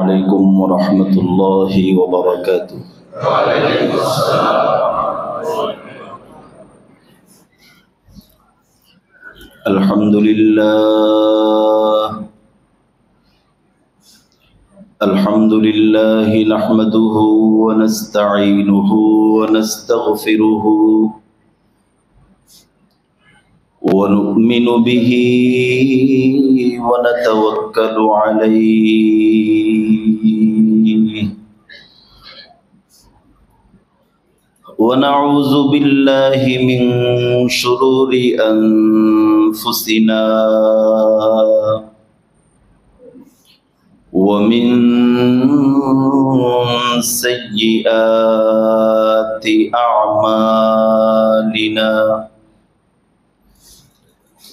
عليكم ورحمة الله وبركاته. الحمد لله نحمده ونستعينه ونستغفره ونؤمن به ونتوكل عليه ونعوذ بالله من شرور أنفسنا ومن سيئات أعمالنا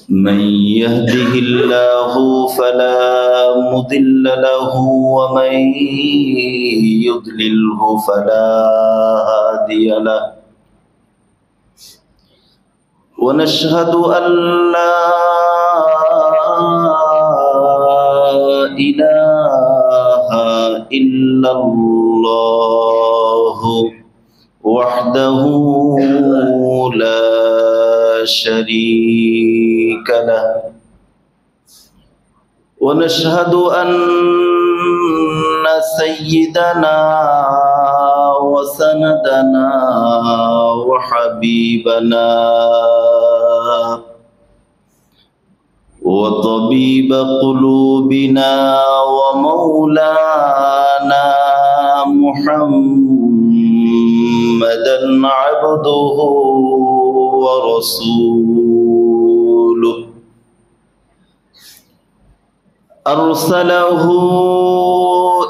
من يهده الله فلا مضل له ومن يضلله فلا هادي له ونشهد أن لا إله إلا الله وحده لا شريك له ونشهد أن سيدنا وسندنا وحبيبنا وطبيب قلوبنا ومولانا محمدا عبده ورسوله أرسله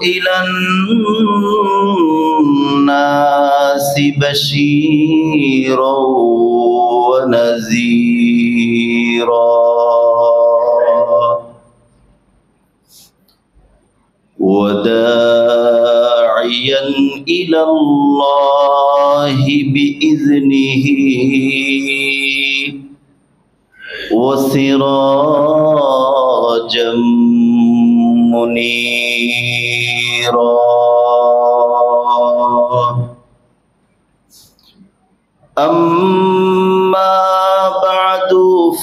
إلى الناس بشيرا ونذيرا وداعيا إلى الله بإذنه وسراجا منيرا أما بعد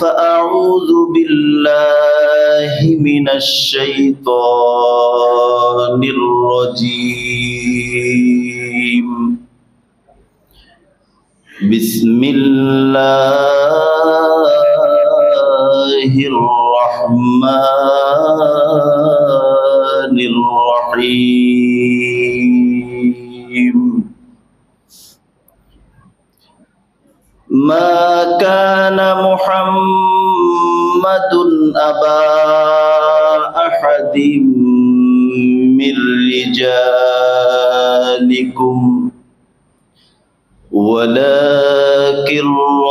فأعوذ بالله من الشيطان الرجيم بسم الله الرحمن الرحيم ما كان محمد أبا أحد من رجالكم ولكن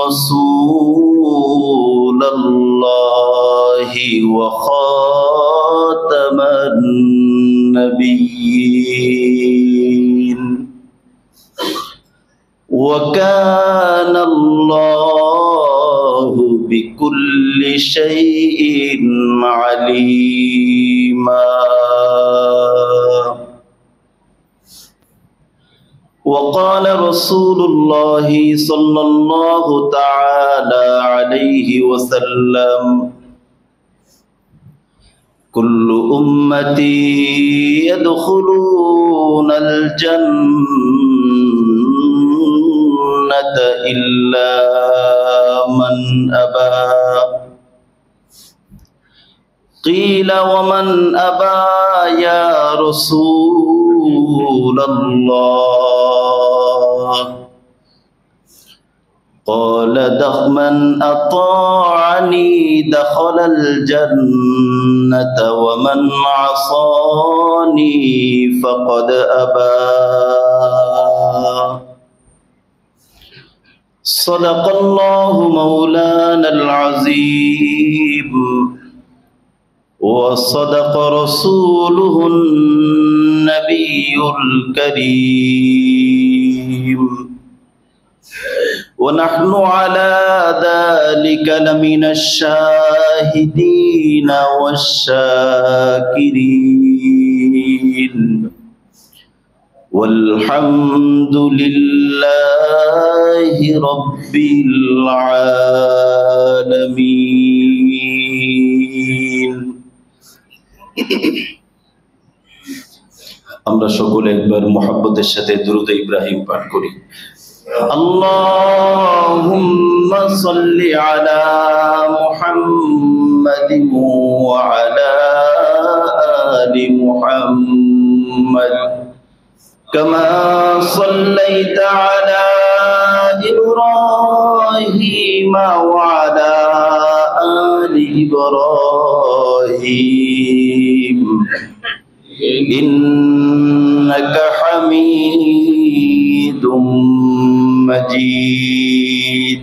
رسول الله وخاتم النبيين وكان الله بكل شيء عليما وقال رسول الله صلى الله تعالى عليه وسلم كل أمتي يدخلون الجنة إلا من أبى قيل ومن أبى يا رسول الله قال من أطاعني دخل الجنة ومن عصاني فقد أبى صدق الله مولانا العظيم وصدق رسوله النبي الكريم ونحن على ذلك لمن الشاهدين والشاكرين والحمد لله رب العالمين. আমরা সকলে একবার মুহাব্বতের সাথে দুরূদ ইব্রাহিম পাঠ করি। আল্লাহুম্মা সাল্লি আলা মুহাম্মাদিন ওয়া আলা আলি মুহাম্মাদ কামা সাল্লাইতা আলা ইব্রাহিম ওয়া আলা আলি ইব্রাহিম ইন্নাকা হামিদুম مجيد.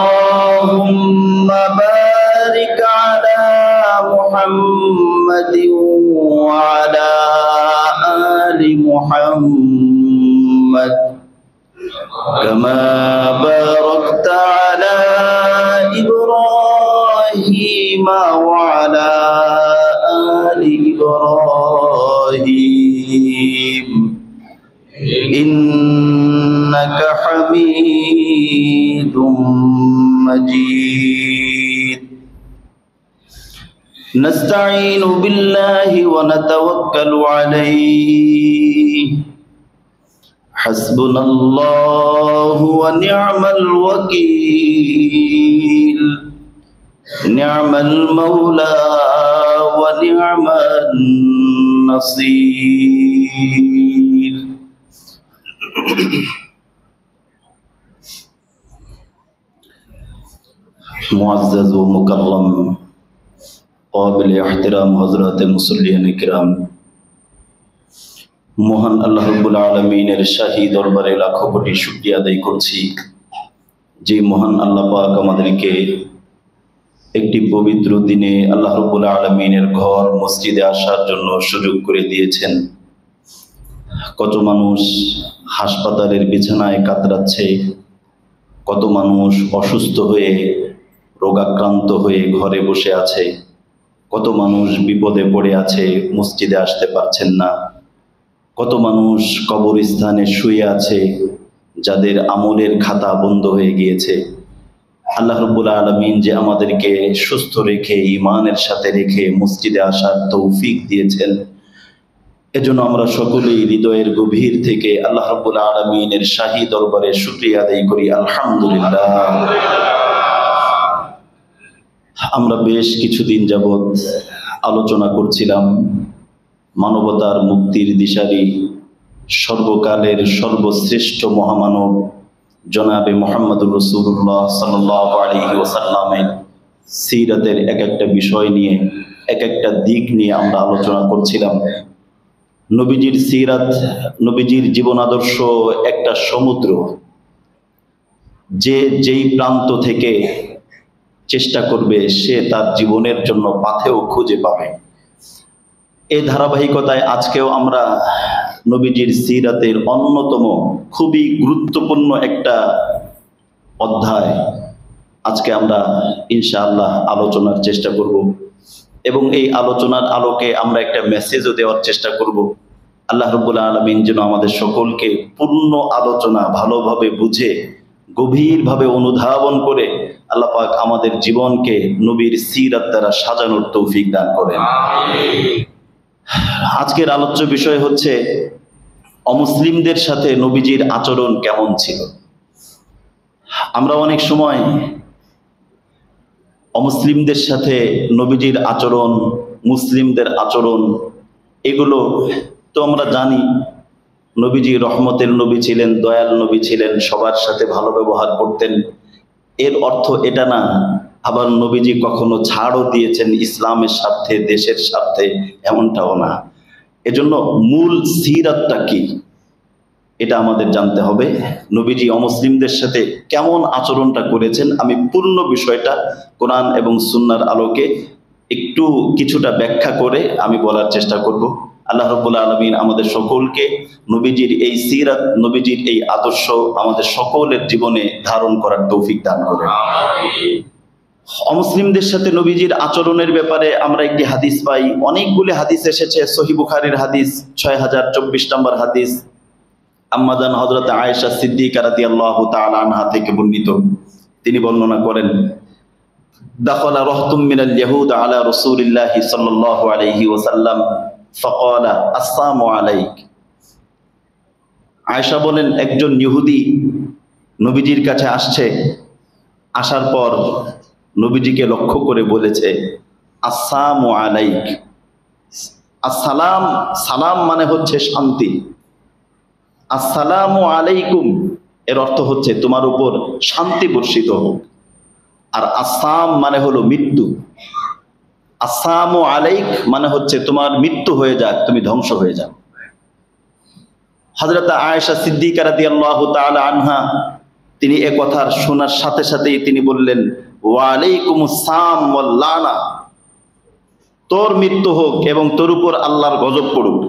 اللهم بارك على محمد وعلى آل محمد كما باركت على إبراهيم وعلى آل إبراهيم إنك حميد مجيد. نستعين بالله ونتوكل عليه حسبنا الله ونعم الوكيل نعم المولى ونعم النصير. मुअज़्ज़ज़ व मुकर्रम काबिल एहतराम हज़रात मुसल्लियान किराम, মহান আল্লাহ রাব্বুল আলামিনের শাহী দরবারে লাখো কোটি শুকরিয়া আদায় করছি যে মহান আল্লাহ পাক আমাদেরকে একটি পবিত্র দিনে আল্লাহ রাব্বুল আলামিনের ঘর মসজিদে আসার জন্য সুযোগ করে দিয়েছেন। কত মানুষ হাসপাতালের বিছানায় কাতরাচ্ছে, কত মানুষ অসুস্থ হয়ে রোগাক্রান্ত হয়ে ঘরে বসে আছে, কত মানুষ বিপদে পড়ে আছে, মসজিদে আসতে পারছেন না, কত মানুষ কবরস্থানে শুয়ে আছে যাদের আমলের খাতা বন্ধ হয়ে গিয়েছে। আল্লাহ রাব্বুল আলামিন যে আমাদেরকে সুস্থ রেখে ঈমানের সাথে রেখে মসজিদে আসার তৌফিক দিয়েছেন, এজন্য আমরা সকলেই হৃদয়ের গভীর থেকে আল্লাহ রাব্বুল আলামিনের শাহী দরবারে শুকরিয়া আদায় করি, আলহামদুলিল্লাহ। আমরা বেশ কিছুদিন যাবৎ আলোচনা করছিলাম মানবতার মুক্তির দিশারি সর্বকালের সর্বশ্রেষ্ঠ মহামানব জনাবে মুহাম্মদুর রাসূলুল্লাহ সাল্লাল্লাহু আলাইহি ওয়াসাল্লামের সিরাতের এক একটা বিষয় নিয়ে এক একটা দিক নিয়ে আমরা আলোচনা করছিলাম। নবীজির সিরাত, নবীজির জীবন আদর্শ একটা সমুদ্র, যে যেই প্রান্ত থেকে চেষ্টা করবে সে তার জীবনের জন্য পাথেও খুঁজে পাবে। এই ধারাবাহিকতায় আজকেও আমরা নবীজির সিরাতের অন্যতম খুবই গুরুত্বপূর্ণ একটা অধ্যায় আজকে আমরা ইনশাআল্লাহ আলোচনার চেষ্টা করব এবং এই আলোচনার আলোকে আমরা একটা মেসেজও দেওয়ার চেষ্টা করব। আল্লাহ রাব্বুল আলামিন যেন আমাদের সকলকে পূর্ণ আলোচনা ভালোভাবে বুঝে গভীরভাবে অনুধাবন করে আল্লাহ পাক আমাদের জীবনকে নবীর সিরাত দ্বারা সাজানোর তৌফিক দান করেন। আজকের আলোচ্য বিষয় হচ্ছে অমুসলিমদের সাথে নবীজির আচরণ কেমন ছিল। আমরা অনেক সময় অমুসলিমদের সাথে নবীজির আচরণ, মুসলিমদের আচরণ, এগুলো তো আমরা জানি। নবীজি রহমতের নবী ছিলেন, দয়াল নবী ছিলেন, সবার সাথে ভালো ব্যবহার করতেন। এর অর্থ এটা না আবার নবীজি কখনো ছাড়ও দিয়েছেন ইসলামের স্বার্থে, দেশের স্বার্থে, এমনটাও না। এজন্য মূল সিরাতটা কি এটা আমাদের জানতে হবে। নবীজি অমুসলিমদের সাথে কেমন আচরণটা করেছেন আমি পূর্ণ বিষয়টা কোরআন এবং সুন্নাহর আলোকে একটু কিছুটা ব্যাখ্যা করে আমি বলার চেষ্টা করব। আল্লাহ রাব্বুল আলামিন আমাদের সকলকে নবীজির এই সিরাত, নবীজির এই আদর্শ আমাদের সকলের জীবনে ধারণ করার তৌফিক দান করেন। অমুসলিমদের সাথে নবীজির আচরণের ব্যাপারে আমরা একটি হাদিস পাই। অনেকগুলি হাদিস এসেছে, সহিহ বুখারীর হাদিস 6024 নম্বর হাদিস, আম্মাজান হযরত আয়েশা সিদ্দিকা রাদিয়াল্লাহু তাআলা আনহা থেকে বর্ণিত। তিনি বর্ণনা করেন, দাখালা রাহতুম মিনাল ইয়াহুদ আলা রাসূলিল্লাহি সাল্লাল্লাহু আলাইহি ওয়াসাল্লাম ফাকালা আসসালামু আলাইক। আয়েশা বলেন, একজন ইহুদি নবীজির কাছে আসছে, আসার পর নবীজিকে লক্ষ্য করে বলেছে আসসালামু আলাইক। আসসালাম, সালাম মানে হচ্ছে শান্তি, আসসালামু আলাইকুম এর অর্থ হচ্ছে তোমার উপর শান্তি বর্ষিত হোক। আর আসসাম মানে হলো মৃত্যু। আসসালামু আলাইক মানে হচ্ছে তোমার মৃত্যু হয়ে যাক, তুমি ধ্বংস হয়ে যাও। হযরত আয়েশা সিদ্দিকা রাদিয়াল্লাহু তাআলা আনহা তিনি এ কথার শোনার সাথে সাথেই তিনি বললেন, ওয়া আলাইকুমুস সালাম ওয়াল লানা, তোর মৃত্যু হোক এবং তোর উপর আল্লাহর গজব পড়ুক।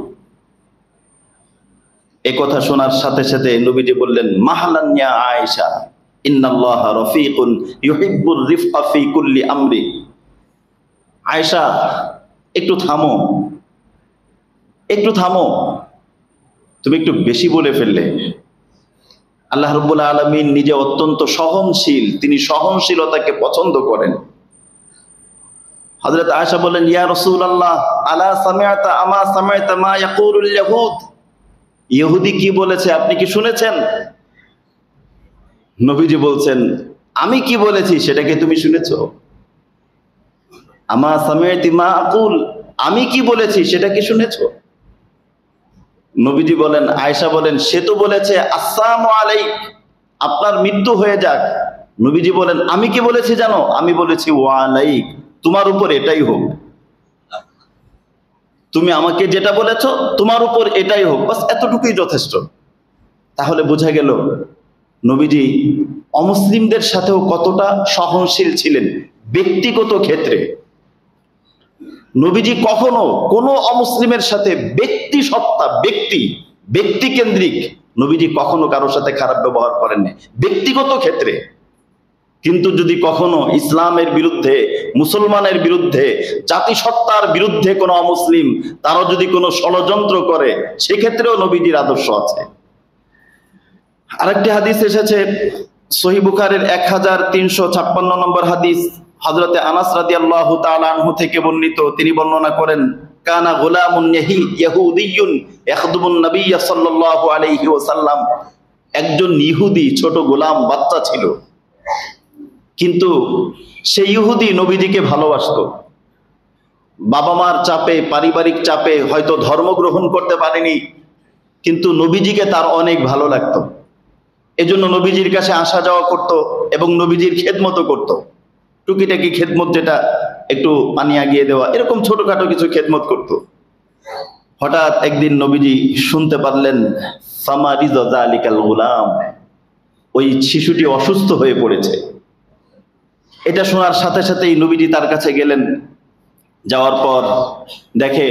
এ কথা শোনার সাথে সাথে নবীজি বললেন, মাহলান ইয়া আয়েশা ইন্নাল্লাহা রাফিকুন ইউহিব্বুর রিফআ ফি কুল্লি আমরি। আয়েশা, একটু থামো, একটু থামো, তুমি একটু বেশি বলে ফেললে। আল্লাহ রাব্বুল আলামিন নিজে অত্যন্ত সহনশীল, তিনি সহনশীলতাকে পছন্দ করেন। হযরত আয়েশা বলেন, ইয়া রাসূলুল্লাহ আলা সামিআতা আমা সামিআতা মা ইয়াকুলুল ইয়াহুদ, ইহুদি কি বলেছে আপনি কি শুনেছেন? নবীজি বলছেন, আমি কি বলেছি সেটা কি তুমি শুনেছো? আমা সামিআতি মা আকুল, আমি কি বলেছি সেটা কি শুনেছো? নবীজি বলেন, আয়েশা বলেন, সে তো বলেছে আসসালামু আলাইক, আপনার মৃত্যু হয়ে যাক। নবীজি বলেন, আমি কি বলেছি জানো? আমি বলেছি ওয়া আলাইক, তোমার উপর এটাই হোক। তুমি আমাকে যেটা বলেছো তোমার উপর এটাই হোক, বাস এতটুকুই যথেষ্ট। তাহলে বোঝা গেল নবীজি অমুসলিমদের সাথেও কতটা সহনশীল ছিলেন ব্যক্তিগত ক্ষেত্রে। নবীজি কখনো কোনো অমুসলিমের সাথে ব্যক্তি সত্তা, ব্যক্তি কেন্দ্রিক নবীজি কখনো কারোর সাথে খারাপ ব্যবহার করেন না ব্যক্তিগত ক্ষেত্রে। কিন্তু যদি কখনো ইসলামের বিরুদ্ধে, মুসলমানের বিরুদ্ধে, জাতিসত্তার বিরুদ্ধে কোনো অমুসলিম তারও যদি কোনো ষড়যন্ত্র করে, সেক্ষেত্রেও নবীজির আদর্শ আছে। আরেকটি হাদিস এসেছে সহিহ বুখারীর 1356 নম্বর হাদিস, হযরতে আনাস রাদিয়াল্লাহু তাআলা আনহু থেকে বর্ণিত। তিনি বর্ণনা করেন, কানা গুলামুন ইয়াহুদিয়্যুন ইয়াখদুমুন নবী সাল্লাল্লাহু আলাইহি ওয়াসাল্লাম। একজন ইহুদি ছোট গোলাম বাচ্চা ছিল, কিন্তু সেই ইহুদি নবীজিকে ভালোবাসতো। বাবা মার চাপে, পারিবারিক চাপে হয়তো ধর্ম গ্রহণ করতে পারেনি, কিন্তু নবীজিকে তার অনেক ভালো লাগতো। এজন্য নবীজির কাছে আসা যাওয়া করত এবং নবীজির খেদমত করত। টুকিটাকি খেদমত, যেটা একটু পানি আগিয়ে দেওয়া, এরকম ছোটখাটো কিছু খেদমত করত। হঠাৎ একদিন নবীজি শুনতে পারলেন, ফামারিযা যালিকাল গুলাম, ওই শিশুটি অসুস্থ হয়ে পড়েছে। এটা শোনার সাথে সাথেই নবীজি তার কাছে গেলেন। যাওয়ার পর দেখে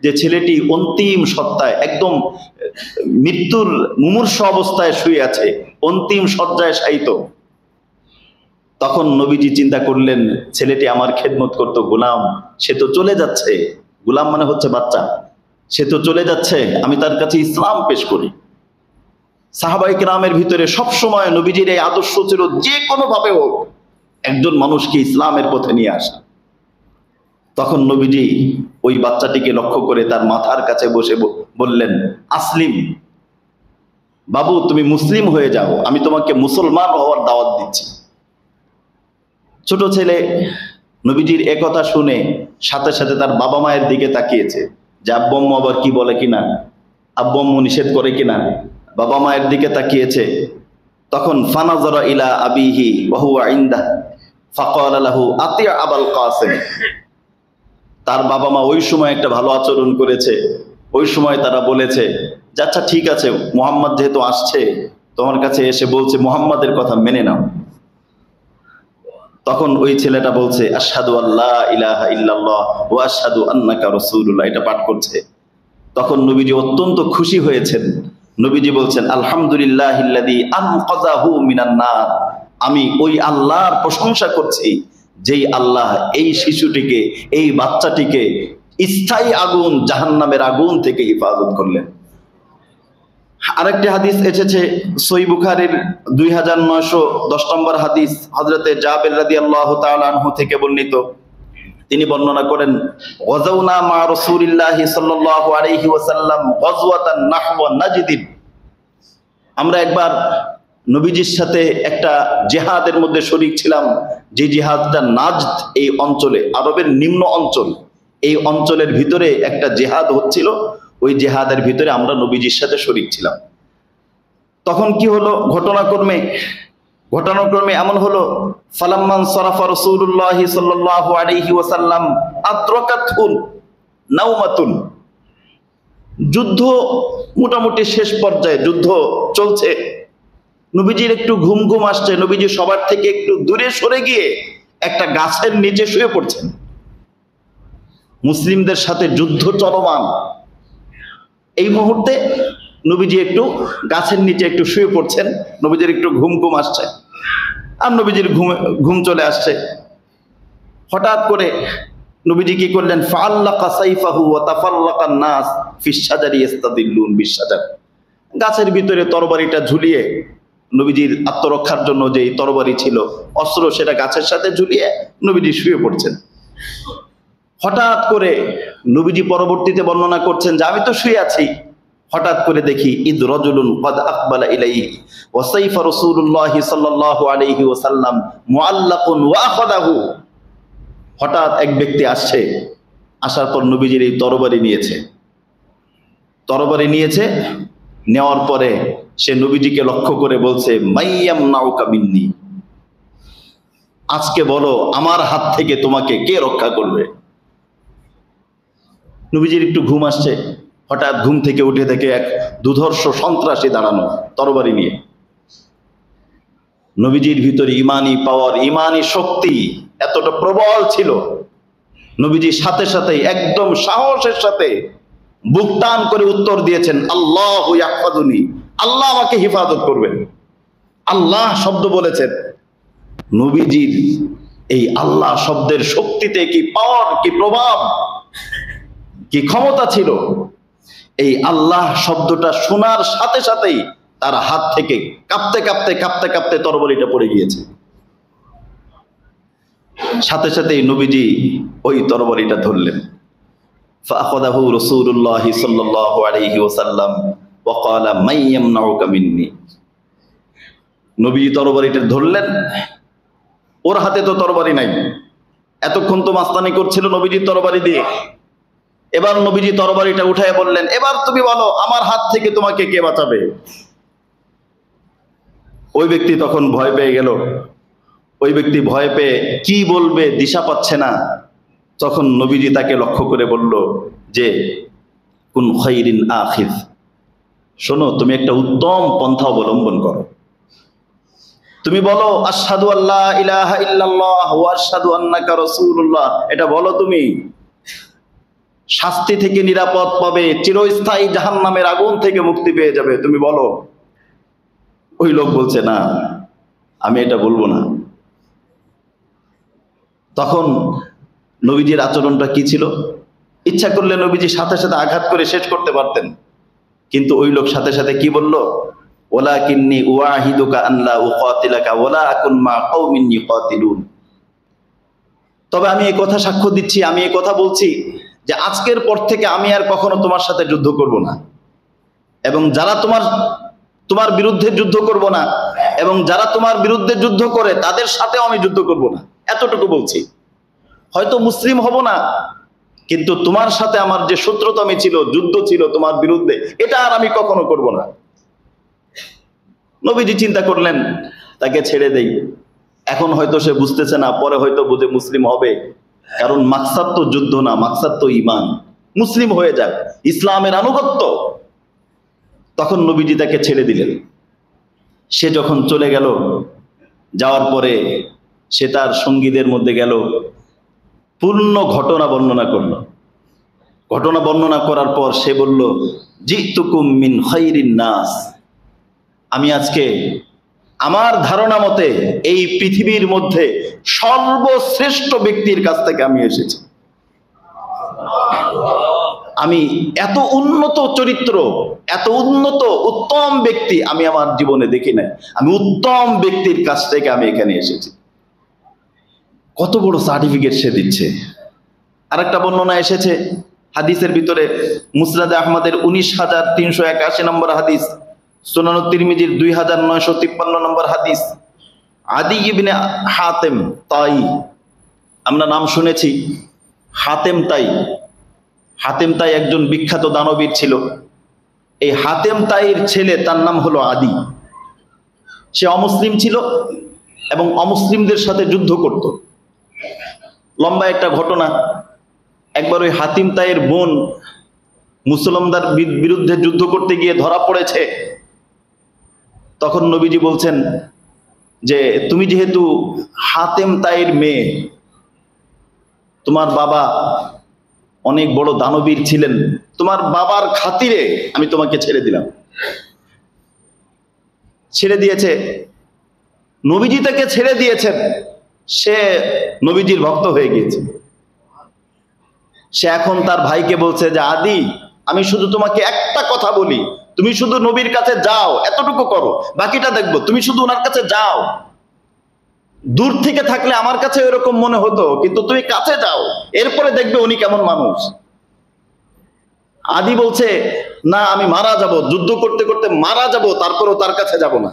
যে ছেলেটি অন্তিম সত্তায়, একদম মৃত্যুর মুমূর্ষু অবস্থায় শুয়ে আছে, অন্তিম শয্যায় শায়িত। তখন নবীজি চিন্তা করলেন, ছেলেটি আমার খেদমত করত, গোলাম, সে তো চলে যাচ্ছে। গোলাম মানে হচ্ছে বাচ্চা, সে তো চলে যাচ্ছে, আমি তার কাছে ইসলাম পেশ করি। সাহাবায়ে কেরামের ভিতরে সবসময় নবীজির এই আদর্শ ছিল, যে কোনো ভাবে হোক একজন মানুষকে ইসলামের পথে নিয়ে আসা। তখন নবীজি ওই বাচ্চাটিকে লক্ষ্য করে তার মাথার কাছে বসে বললেন, আসলিম, বাবু তুমি মুসলিম হয়ে যাও, আমি তোমাকে মুসলমান হওয়ার দাওয়াত দিচ্ছি। ছোট ছেলে নবীজির একথা শুনে সাথে সাথে তার বাবা মায়ের দিকে তাকিয়েছে, যে আব্বু আম্মু আবার কি বলে কিনা, আব্বু আম্মু নিষেধ করে কিনা। বাবা মায়ের দিকে তাকিয়েছে। তখন ফানাজারা ইলা আবিহি ওয়া হুয়া ইনদা ফাকালা লাহু আতি আবাল কাসিম। তার বাবা মা ওই সময় একটা ভালো আচরণ করেছে। ওই সময় তারা বলেছে যে আচ্ছা ঠিক আছে, মুহাম্মদ যেহেতু আসছে তোমার কাছে এসে বলছে, মুহাম্মাদের কথা মেনে নাও। তখন ওই ছেলেটা বলছে, আশহাদু আল্লা ইলাহা ইল্লাল্লাহ ওয়া আশহাদু আন্নাকা রাসূলুল্লাহ, এটা পাঠ করছে। তখন নবীজি অত্যন্ত খুশি হয়েছেন। নবীজি বলছেন, আলহামদুলিল্লাহিল্লাযী আনকাযাহু মিনান নার, আমি ওই আল্লাহর প্রশংসা করছি যেই আল্লাহ এই শিশুটিকে, এই বাচ্চাটিকে স্থায়ী আগুন, জাহান্নামের আগুন থেকে হেফাজত করলেন। আরেকটি হাদিস এসেছে সহিহ বুখারীর 2910 নম্বর হাদিস, হযরতে জাবের রাদিয়াল্লাহু তাআলা আনহু থেকে বর্ণিত। তিনি বর্ণনা করেন, গাযাওনা মা রাসূলিল্লাহি সাল্লাল্লাহু আলাইহি ওয়াসাল্লাম গাজওয়াতান নাহওয়া নাজদিন। আমরা একবার নবীজির সাথে একটা জিহাদের মধ্যে শরীক ছিলাম, যে জিহাদটা নাজদ এই অঞ্চলে, আরবের নিম্ন অঞ্চল, এই অঞ্চলের ভিতরে একটা জিহাদ হচ্ছিল। ওই জিহাদের ভিতরে আমরা নবীজির সাথে শরীক ছিলাম। তখন কি হলো, ঘটনাক্রমে এমন হলো, ফালাম্মান সারাফা রাসূলুল্লাহ সাল্লাল্লাহু আলাইহি ওয়াসাল্লাম আদরাকাতুন নাওমাতুন। যুদ্ধ মোটামুটি শেষ পর্যায়ে, যুদ্ধ চলছে, নবীজির একটু ঘুম ঘুম আসছে। নবীজি সবার থেকে একটু দূরে সরে গিয়ে একটা গাছের নিচে শুয়ে পড়ছেন। মুসলিমদের সাথে যুদ্ধ চলমান, এই মুহূর্তে নবীজি একটু গাছের নিচে একটু শুয়ে পড়ছেন। নবীজির একটু ঘুম ঘুম আসছে, আর নবীজির ঘুম চলে আসছে। হঠাৎ করে নবীজি কি করলেন, ফাআল্লাকা সাইফাহু ওয়া তাফাল্লাকান নাস ফিশ শাজারি ইস্তাদিল্লুন বিশ-শাজার। গাছের ভিতরে তরবারিটা ঝুলিয়ে, নবীজির আত্মরক্ষার জন্য যে তরবারি ছিল, অস্ত্র, সেটা গাছের সাথে ঝুলিয়ে নবীজি শুয়ে পড়ছেন। হঠাৎ করে নবীজি পরবর্তীতে বর্ণনা করছেন যে আমি তো শুয়ে আছি, হঠাৎ করে দেখি ইদ রাজুলুন ক্বাদ আকবালা ইলাইহি ওয়া সাইফা রাসূলুল্লাহি সাল্লাল্লাহু আলাইহি ওয়াসাল্লাম মুআল্লাকুন ওয়া আখাযাহু। হঠাৎ এক ব্যক্তি আসছে, আসার পর নবীজির এই তরবারি নিয়েছে। নেওয়ার পরে সে নবীজিকে লক্ষ্য করে বলছে, মাইয়াম নাউকা মিন্নি, আজকে বলো আমার হাত থেকে তোমাকে কে রক্ষা করবে। নবীজির একটু ঘুম আসছে, হঠাৎ ঘুম থেকে উঠে দেখে এক দুধর্ষ সন্ত্রাসী দাঁড়ানো তরবারি নিয়ে। নবীজির ভিতরে ইমানি পাওয়ার, ইমানি শক্তি এতটা প্রবল ছিল, নবীজির সাথে সাথেই একদম সাহসের সাথে বুক টান করে উত্তর দিয়েছেন, আল্লাহু ইয়াহফাযুনি, আল্লাহ আমাকে হেফাজত করবেন। আল্লাহ শব্দ বলেছেন। নবীজির এই আল্লাহ শব্দের শক্তিতে কি পাওয়ার, কি প্রভাব, কি ক্ষমতা ছিল। এই আল্লাহ শব্দটা শোনার সাথে সাথেই তার হাত থেকে কাঁপতে কাঁপতে তরবারিটা পড়ে গিয়েছে। সাথে সাথেই নবীজি ওই তরবারিটা ধরলেন। ফাআখাযাহু রাসূলুল্লাহ সাল্লাল্লাহু আলাইহি ওয়াসাল্লাম ওয়া ক্বালা মান ইয়ামনাউকা মিন্নি। নবীজি তরবারিটা ধরলেন, ওর হাতে তো তরবারি নাই, এতক্ষণ তো মাস্তানি করছিল নবীজির তরবারি দিয়ে। এবার নবীজি তরবারিটা উঠায় বললেন, এবার তুমি বলো আমার হাত থেকে তোমাকে কে বাঁচাবে। ওই ব্যক্তি তখন ভয় পেয়ে গেল। ওই ব্যক্তি ভয় পেয়ে কি বলবে দিশা পাচ্ছে না। তখন নবীজি তাকে লক্ষ্য করে বলল যে, কুন খাইরিন আখিজ, শোনো, তুমি একটা উত্তম পন্থা অবলম্বন করো। তুমি বলো আশহাদু আল্লা ইলাহা ইল্লাল্লাহ ওয়া আশহাদু আন্নাকা রাসূলুল্লাহ, এটা বলো। তুমি শাস্তি থেকে নিরাপদ পাবে, চিরস্থায়ী জাহান্নামের আগুন থেকে মুক্তি পেয়ে যাবে, তুমি বলো। ওই লোক বলছে, না, আমি এটা বলবো না। তখন নবীজির আচরণটা কি ছিল, ইচ্ছা করলে নবীজি সাথে সাথে আঘাত করে শেষ করতে পারতেন, কিন্তু ওই লোক সাথে সাথে কি বলল, ওয়ালাকিন্নী উওয়াহিদুকা আন লা উকাতিলাকা ওয়ালা আকুন মা কওমিন ইউকাতিলুন। তবে আমি এই কথা সাক্ষ্য দিচ্ছি, আমি এই কথা বলছি যে আজকের পর থেকে আমি আর কখনো তোমার সাথে যুদ্ধ করব না, এবং যারা তোমার বিরুদ্ধে যুদ্ধ করব না, এবং যারা তোমার বিরুদ্ধে যুদ্ধ করে তাদের সাথেও আমি যুদ্ধ করব না, এতটুকু বলছি। হয়তো মুসলিম হব না, কিন্তু তোমার সাথে আমার যে শত্রুতামি ছিল, যুদ্ধ ছিল তোমার বিরুদ্ধে, এটা আর আমি কখনো করব না। নবীজি চিন্তা করলেন তাকে ছেড়ে দেই। এখন হয়তো সে বুঝতেছে না, পরে হয়তো বুঝে মুসলিম হবে, কারণ মাকসাদ তো যুদ্ধ না, মাকসাদ তো ঈমান। মুসলিম হয়ে যাক, ইসলামের আনুগত্য। তখন নবীজি তাকে ছেড়ে দিলেন। সে যখন চলে গেল, যাওয়ার পরে সে তার সঙ্গীদের মধ্যে গেল, পূর্ণ ঘটনা বর্ণনা করলো। ঘটনা বর্ণনা করার পর সে বলল, জিতুকুম মিন খাইরিন নাস, আমি আজকে আমার ধারণা মতে এই পৃথিবীর মধ্যে সর্বশ্রেষ্ঠ ব্যক্তির কাছ থেকে আমি এসেছি। আমি এত উন্নত চরিত্র, এত উন্নত উত্তম ব্যক্তি আমি আমার জীবনে দেখি নাই। আমি উত্তম ব্যক্তির কাছ থেকে আমি এখানে এসেছি। কত বড় সার্টিফিকেট সে দিচ্ছে। আরেকটা বর্ণনা এসেছে হাদিসের ভিতরে, মুসনাদে আহমদের 19,381 নম্বর হাদিস, সুনান তিরমিজির 2,953 নম্বর হাদিস। আদি ইবনে হাতেম তাই, আমরা নাম শুনেছি হাতেম তাই। হাতেম তাই একজন বিখ্যাত দানবীর ছিল। এই হাতেম তাইয়ের ছেলে, তার নাম হলো আদি। সে অমুসলিম ছিল এবং অমুসলিমদের সাথে যুদ্ধ করত। লম্বা একটা ঘটনা। একবার ওই হাতিম তাইয়ের বোন মুসলমানদের বিরুদ্ধে যুদ্ধ করতে গিয়ে ধরা পড়েছে। তখন নবীজি বলছেন যে তুমি যেহেতু হাতেম তাইয়ের মেয়ে, তোমার বাবা অনেক বড় দানবীর ছিলেন, তোমার বাবার খাতিরে আমি তোমাকে ছেড়ে দিলাম। ছেড়ে দিয়েছে, নবীজি তাকে ছেড়ে দিয়েছেন। সে নবীজির ভক্ত হয়ে গিয়েছে। সে এখন তার ভাইকে বলছে যে আদি, আমি শুধু তোমাকে একটা কথা বলি, তুমি শুধু নবীর কাছে যাও, এতটুকু করো, বাকিটা দেখবো। তুমি শুধু ওনার কাছে যাও। দূর থেকে থাকলে আমার কাছে এরকম মনে হতো, কিন্তু তুমি কাছে যাও, এরপরে দেখবে উনি কেমন মানুষ। আদি বলছে না, আমি মারা যাব, যুদ্ধ করতে করতে মারা যাব, তারপরও তার কাছে যাব না।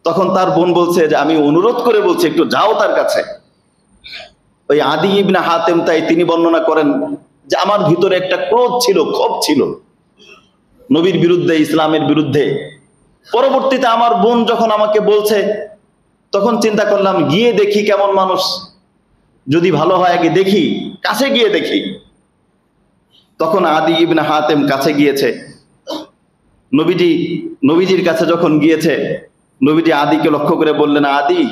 তখন তার বোন বলছে যে আমি অনুরোধ করে বলছি, একটু যাও তার কাছে। ওই আদি ইবনে হাতেম তাই তিনি বর্ণনা করেন যে আমার ভিতরে একটা ক্রোধ ছিল, ক্ষোভ ছিল নবীর বিরুদ্ধে, ইসলামের বিরুদ্ধে। পরবর্তীতে আমার বোন যখন আমাকে বলছে, তখন চিন্তা করলাম গিয়ে দেখি কেমন মানুষ, যদি ভালো হয় আগে দেখি, কাছে গিয়ে দেখি। তখন আদি ইবনে হাতেম কাছে গিয়েছে। নবীজির কাছে যখন গিয়েছে, নবীজি আদিকে লক্ষ্য করে বললেন, আদি,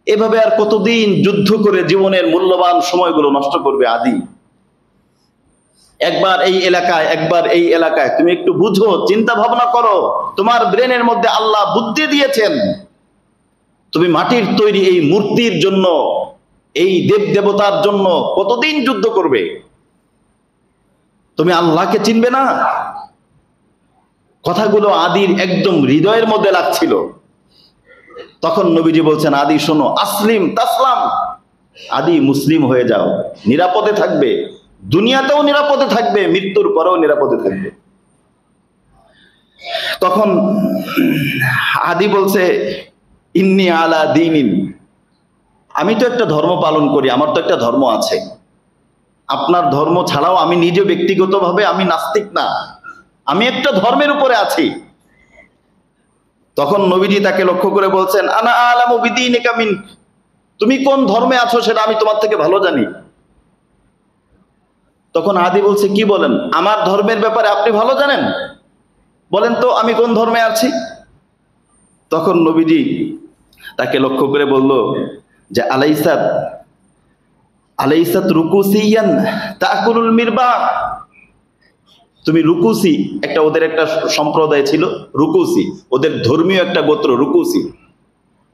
এভাবে আর কতদিন যুদ্ধ করে জীবনের মূল্যবান সময়গুলো নষ্ট করবে? আদি, একবার এই এলাকায়, একবার এই এলাকায়, তুমি একটু বুঝো, চিন্তা ভাবনা করো। তোমার ব্রেনের মধ্যে আল্লাহ বুদ্ধি দিয়েছেন। তুমি মাটির তৈরি এই মূর্তির জন্য, এই দেব দেবতার জন্য কতদিন যুদ্ধ করবে? তুমি আল্লাহকে চিনবে না? কথাগুলো আদির একদম হৃদয়ের মধ্যে লাগছিল। তখন নবীজি বলছেন, আদি শোনো, আসলিম তাসলাম, আদি মুসলিম হয়ে যাও, নিরাপদে থাকবে, দুনিয়াতেও নিরাপদে থাকবে, মৃত্যুর পরেও নিরাপদে থাকবে। তখন আদি বলছে, ইন্নি আলা দীনিন, আমি তো একটা ধর্ম পালন করি, আমার তো একটা ধর্ম আছে। আপনার ধর্ম ছাড়াও আমি নিজে ব্যক্তিগতভাবে আমি নাস্তিক না, আমি একটা ধর্মের উপরে আছি। তখন নবীজি তাকে লক্ষ্য করে বলছেন, আনা আলামু বিদীনিকা মিন, তুমি কোন ধর্মে আছো সেটা আমি তোমার থেকে ভালো জানি। তখন আদি বলছে, কি বলেন, আমার ধর্মের ব্যাপারে আপনি ভালো জানেন? বলেন তো আমি কোন ধর্মে আছি? তখন নবীজি তাকে লক্ষ্য করে বলল যে আলাইসাত রুকুসিয়ান তাকুলুল মিরবা, তুমি রুকুসি, একটা ওদের একটা সম্প্রদায় ছিল রুকুসি, ওদের ধর্মীয় একটা গোত্র রুকুসি।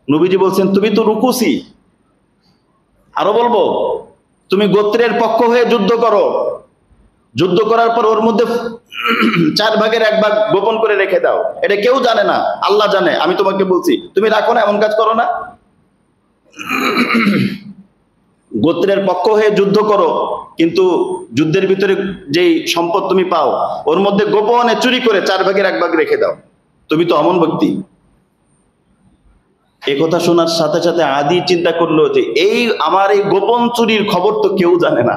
নবীজি বলছেন, তুমি তো রুকুসি। আরো বলবো, তুমি গোত্রের পক্ষ হয়ে যুদ্ধ করো, যুদ্ধ করার পর ওর মধ্যে 4 ভাগের 1 ভাগ গোপন করে রেখে দাও, এটা কেউ জানে না, আল্লাহ জানে। আমি তোমাকে বলছি তুমি রাখো না, এমন কাজ করো না। গোত্রের পক্ষ হয়ে যুদ্ধ করো, কিন্তু যুদ্ধের ভিতরে যেই সম্পদ তুমি পাও ওর মধ্যে গোপনে চুরি করে 4 ভাগের 1 ভাগ রেখে দাও, তুমি তো অমন ব্যক্তি। এই কথা শোনার সাথে সাথে আদি চিন্তা করলো যে এই আমার এই গোপন চুরির খবর তো কেউ জানে না,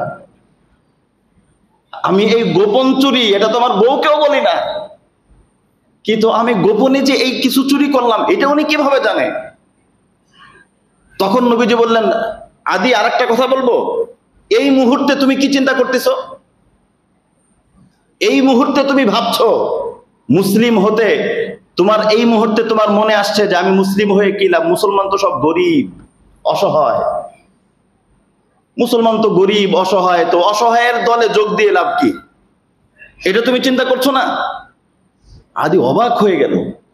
আমি এই গোপন চুরি এটা তো আমার বউকেও বলি না, কিন্তু আমি গোপনে যে এই কিছু চুরি করলাম এটা উনি কিভাবে জানে? তখন নবীজি বললেন, আদি আরেকটা কথা বলবো, এই মুহূর্তে তুমি কি চিন্তা করতেছো? এই মুহূর্তে তুমি ভাবছো মুসলিম হতে, তোমার এই মুহূর্তে তোমার মনে আসছে যে আমি মুসলিম হয়ে কি লাভ? মুসলমান তো সব গরিব অসহায়, মুসলমান তো গরিব অসহায়, তো অসহায়ের দলে যোগ দিয়ে লাভ কি? এটা তুমি চিন্তা করছো না? আদি অবাক হয়ে গেল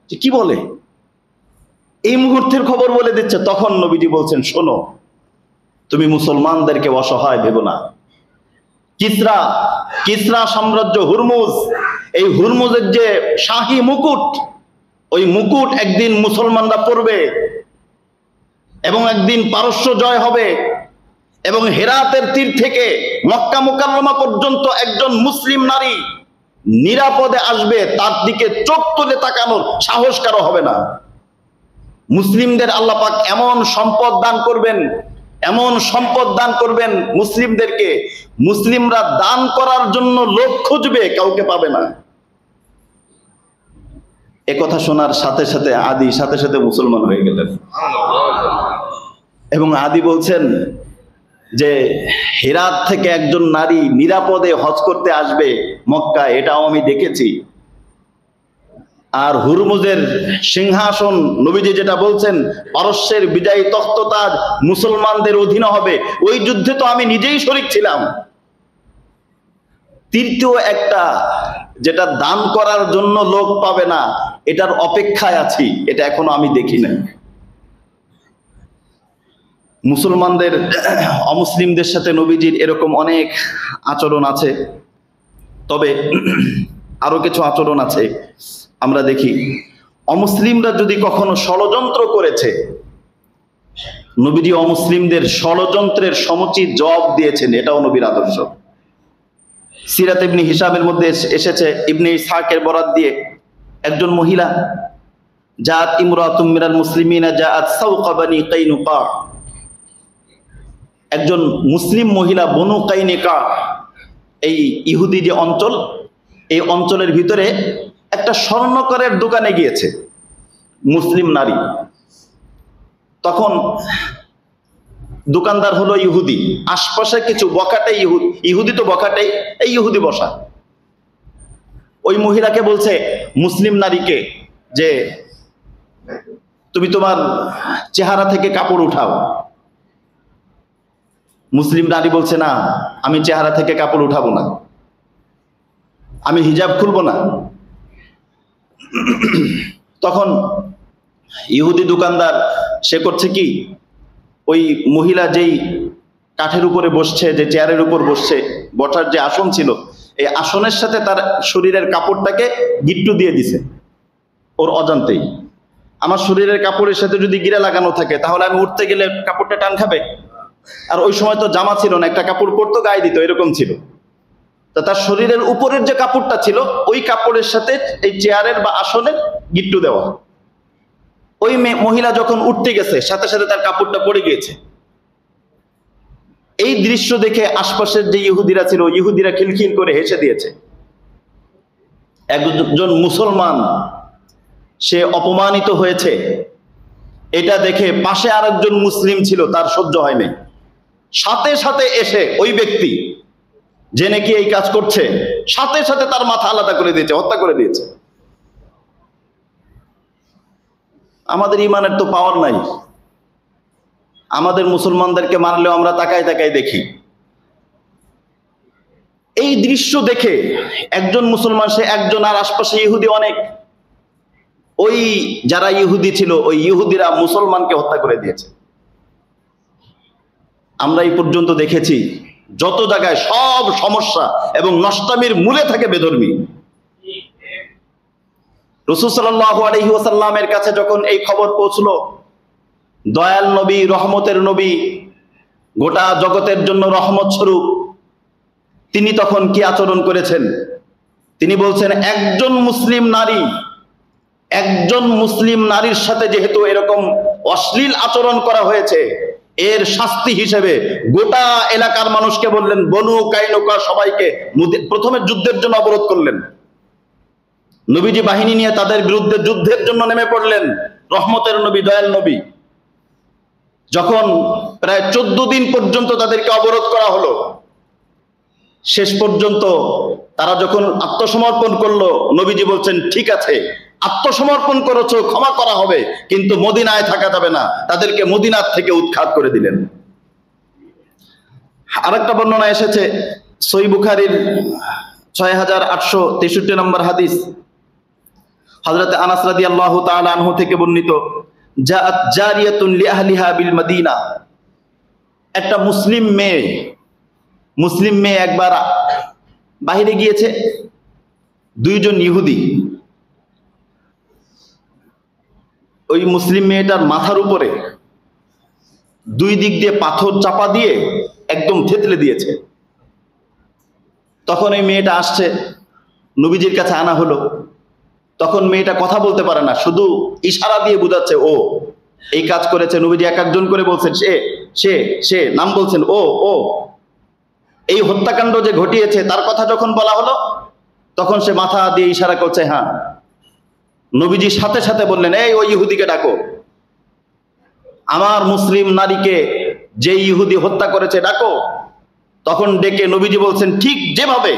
যে কি বলে, এই মুহূর্তের খবর বলে দিচ্ছে। তখন নবীজি বলছেন, শোনো, তুমি মুসলমানদেরকে অসহায় ভেবো না। কিসরা সাম্রাজ্য, হুরমুজ, এই হুরমুজের যে শাহী মুকুট, ওই মুকুট একদিন মুসলমানরা পরবে এবং একদিন পারস্য জয় হবে এবং হেরাতের তীর থেকে মক্কা মুকাররমা পর্যন্ত একজন মুসলিম নারী নিরাপদে আসবে, তার দিকে চোখ তুলে তাকানোর সাহস কারো হবে না। মুসলিমদের আল্লাহ পাক এমন সম্পদ দান করবেন, এমন সম্পদ দান করবেন মুসলিমদেরকে, মুসলিমরা দান করার জন্য লোক খুঁজবে, কাউকে পাবে না। এ কথা শোনার সাথে সাথে আদি সাথে সাথে মুসলমান হয়ে গেলেন। এবং আদি বলছেন যে হেরাত থেকে একজন নারী নিরাপদে হজ করতে আসবে মক্কা, এটাও আমি দেখেছি। আর হুরমুজের সিংহাসন, নবীজি যেটা বলছেন পারস্যের বিজয়ী তখ্ততাজ মুসলমানদের অধীনে হবে, ওই যুদ্ধে তো আমি নিজেই শরীক ছিলাম। তৃতীয় একটা, যেটা দান করার জন্য লোক পাবে না, এটার অপেক্ষায় আছি, এটা এখনো আমি দেখি নাই। মুসলমানদের অমুসলিমদের সাথে নবীজির এরকম অনেক আচরণ আছে, তবে আরো কিছু আচরণ আছে। আমরা দেখি অমুসলিমরা যদি কখনো ষড়যন্ত্র করেছে, নবীজি অমুসলিমদের ষড়যন্ত্রের সমুচিত জবাব দিয়েছেন, এটাও নবীর আদর্শ। সিরাত ইবনে হিশামের মধ্যে এসেছে, ইবনে ইসহাকের বরাত দিয়ে, একজন মহিলা, জাত ইমরাতুম মিনাল মুসলিমিনা জাআত সাওকা বানি কাইনুকা, একজন মুসলিম মহিলা বনু কাইনুকা, এই ইহুদি যে অঞ্চল, এই অঞ্চলের ভিতরে একটা স্বর্ণকারের দোকানে গিয়েছে মুসলিম নারী। তখন দোকানদার হলো ইহুদি, আশপাশে কিছু বখাটে ইহুদি তো বখাটেই, এই ইহুদি বসা। ওই মহিলাকে বলছে মুসলিম নারীকে যে তুমি তোমার চেহারা থেকে কাপড় উঠাও। মুসলিম নারী বলছে না, আমি চেহারা থেকে কাপড় উঠাবো না, আমি হিজাব খুলবো না। তখন ইহুদি দোকানদার সে করছে কি, ওই মহিলা যেই কাঠের উপরে বসছে, যে চেয়ারের উপর বসছে, বসার যে আসন ছিল, এই আসনের সাথে তার শরীরের কাপড়টাকে গিট্টু দিয়ে দিছে ওর অজান্তেই। আমার শরীরের কাপড়ের সাথে যদি গিরা লাগানো থাকে, তাহলে আমি উঠতে গেলে কাপড়টা টান খাবে। আর ওই সময় তো জামা ছিল না, একটা কাপড় পরতো গায়ে দিত, এরকম ছিল। তো তার শরীরের উপরের যে কাপড়টা ছিল, ওই কাপড়ের সাথে এই চেয়ারের বা আসনের গিট্টু দেওয়া। ওই মহিলা যখন উঠতে গেছে, সাথে সাথে তার কাপড়টা পড়ে গিয়েছে। এই দৃশ্য দেখে আশপাশের যে ইহুদিরা ছিল, ইহুদিরা খিলখিল করে হেসে দিয়েছে। একজন মুসলমান সে অপমানিত হয়েছে, এটা দেখে পাশে আরেকজন মুসলিম ছিল, তার সহ্য হয়নি। সাথে সাথে এসে ওই ব্যক্তি যে নাকি এই কাজ করছে, সাথে সাথে তার মাথা আলাদা করে দিয়েছে, হত্যা করে দিয়েছে। আমাদের ইমানের তো পাওয়ার নাই। আমাদের মুসলমানদেরকে মারলেও আমরা তাকায় তাকায় দেখি। এই দৃশ্য দেখে একজন মুসলমান, সে একজন, আর আশপাশে ইহুদি অনেক, ওই যারা ইহুদি ছিল, ওই ইহুদিরা মুসলমানকে হত্যা করে দিয়েছে। আমরা এই পর্যন্ত দেখেছি যত জায়গায় সব সমস্যা এবং নষ্টামির মূলে থাকে বেধর্মী। রাসূল সাল্লাল্লাহু আলাইহি ওয়াসাল্লামের কাছে যখন এই খবর পৌঁছলো, দয়াল নবী, রহমতের নবী, গোটা জগতের জন্য রহমত স্বরূপ, তিনি তখন কি আচরণ করেছেন? তিনি বলছেন, একজন মুসলিম নারীর সাথে যেহেতু এরকম অশ্লীল আচরণ করা হয়েছে, এর শাস্তি হিসেবে গোটা এলাকার মানুষকে বললেন, বনু কাইনুকা সবাইকে প্রথমে যুদ্ধের জন্য অবরোধ করলেন। নবীজি বাহিনী নিয়ে তাদের বিরুদ্ধে যুদ্ধের জন্য নেমে পড়লেন। রহমতের নবী, দয়াল নবী, যখন প্রায় 14 দিন পর্যন্ত তাদেরকে অবরোধ করা হলো, শেষ পর্যন্ত তারা যখন আত্মসমর্পণ করলো, নবীজি বলছেন, ঠিক আছে, আত্মসমর্পণ করেছো, ক্ষমা করা হবে, কিন্তু মদিনায় থাকা যাবে না। তাদেরকে মদিনার থেকে উৎখাত করে দিলেন। আরেকটা বর্ণনা এসেছে সহিহ বুখারীর 6863 নম্বর হাদিস, হযরত আনাস রাদিয়াল্লাহু তাআলা আনহু থেকে বর্ণিত, জাআত জারিয়াতুন লিআহলিহা বিল মাদিনা, একটা মুসলিম মেয়ে একবার বাইরে গিয়েছে। দুইজন ইহুদি ওই মুসলিম মেয়েটার মাথার উপরে দুই দিক দিয়ে পাথর চাপা দিয়ে একদম থেতলে দিয়েছে। তখন এই মেয়েটা আসছে, নবীজির কাছে আনা হলো। তখন মেয়েটা কথা বলতে পারে না, শুধু ইশারা দিয়ে বোঝাচ্ছে ও এই কাজ করেছে। নবীজি এক একজন করে বলছেন সে সে সে নাম বলছেন, ও এই হত্যাকাণ্ড যে ঘটিয়েছে তার কথা যখন বলা হলো তখন সে মাথা দিয়ে ইশারা করছে হ্যাঁ। নবীজি সাথে সাথে বললেন, এই ওই ইহুদিকে ডাকো, আমার মুসলিম নারীকে যে ইহুদি হত্যা করেছে ডাকো। তখন ডেকে নবীজি বলছেন, ঠিক যেভাবে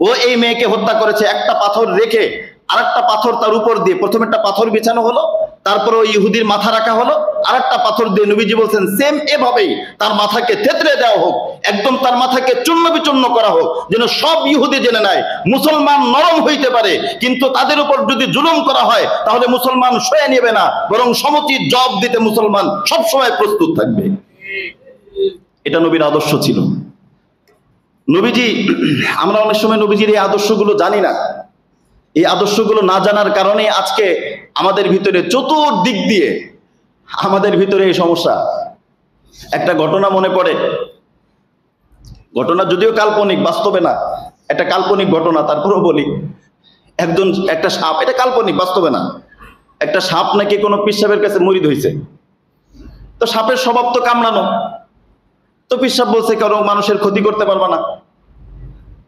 ও এই মেয়েকে হত্যা করেছে, একটা পাথর রেখে আরেকটা পাথর তার উপর দিয়ে, প্রথমে একটা পাথর বিছানো হলো, তারপরে ওই ইহুদির মাথা রাখা হলো, আরেকটা পাথর দিয়ে নবীজি বলছেন সেম এভাবেই তার মাথাকে থেতলে দেওয়া হোক, একদম তার মাথাকে চূর্ণ বিচূর্ণ করা হোক, যেন সব ইহুদি জেনে নেয় মুসলমান নরম হইতে পারে, কিন্তু তাদের উপর যদি জুলুম করা হয় তাহলে মুসলমান সয়ে নেবে না, বরং সমুচিত জবাব দিতে মুসলমান সবসময় প্রস্তুত থাকবে। এটা নবীর আদর্শ ছিল। নবীজি, আমরা অনেক সময় নবীজির এই আদর্শগুলো জানি না। এই আদর্শগুলো না জানার কারণে আজকে আমাদের ভিতরে চতুর্দিক দিয়ে আমাদের ভিতরে এই সমস্যা। একটা ঘটনা মনে পড়ে, ঘটনা যদিও কাল্পনিক, বাস্তবে না, একটা কাল্পনিক ঘটনা, তারপরেও বলি। একটা সাপ, এটা কাল্পনিক, বাস্তবে না। একটা সাপ নাকি কোনো পীর সাহেবের কাছে মুরিদ হয়েছে। তো সাপের স্বভাব তো কামড়ানো, তো পীর সাহেব বলছে কারো মানুষের ক্ষতি করতে পারবে না।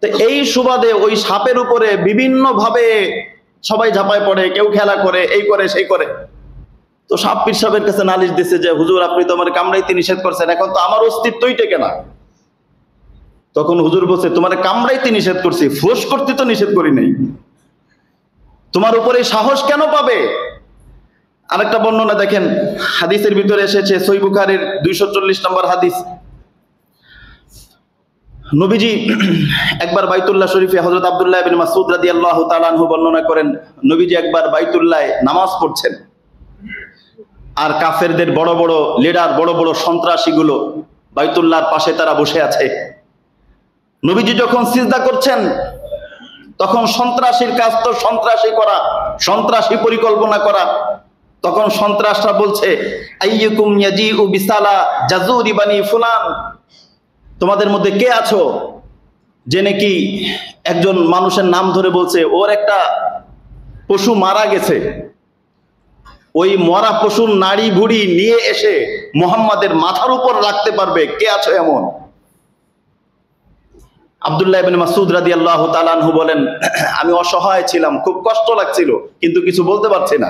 তো এই সুবাদে ওই সাপের উপরে বিভিন্ন ভাবে সবাই ঝাঁপায় পড়ে, কেউ খেলা করে, এই করে সেই করে। তো সাপ পীর সাহেবের কাছে নালিশ দিচ্ছে যে হুজুর আপনি তো আমার কামড়াইতে নিষেধ করছেন, এখন তো আমার অস্তিত্বই টেকে না। তখন হুজুর বলছে, তোমার কামড়াইতে নিষেধ করছি, ফোঁস করতে তো নিষেধ করি নাই, তোমার উপরে সাহস কেন পাবে? আরেকটা বর্ণনা দেখেন, হাদিসের ভিতরে এসেছে, সহিহ বুখারীর 240 নম্বর হাদিস। নবীজি একবার বাইতুল্লাহ শরীফে, হযরত আব্দুল্লাহ ইবনে মাসউদ রাদিয়াল্লাহু তাআলা আনহু বর্ণনা করেন, নবীজি একবার বাইতুল্লাহে নামাজ পড়ছেন, আর কাফেরদের বড় বড় লিডার, বড় বড় সন্ত্রাসীগুলো বাইতুল্লাহর পাশে তারা বসে আছে। নবীজি যখন সিজদা করছেন তখন সন্ত্রাসীর কাজ তো সন্ত্রাসী করা, সন্ত্রাসী পরিকল্পনা করা। তখন সন্ত্রাসরা বলছে, আইয়ুকুম ইয়াজিউ বিসালা জাজুরি বানি ফুলান, তোমাদের মধ্যে কে আছো যে নাকি একজন মানুষের নাম ধরে বলছে ওর একটা পশু মারা গেছে, ওই মরা পশুর নাড়ি ভুড়ি নিয়ে এসে মুহাম্মাদের মাথার উপর রাখতে পারবে, কে আছো এমন? আব্দুল্লাহ ইবনে মাসউদ রাদিয়াল্লাহু তাআলা আনহু বলেন, আমি অসহায় ছিলাম, খুব কষ্ট লাগছিল, কিন্তু কিছু বলতে পারছি না।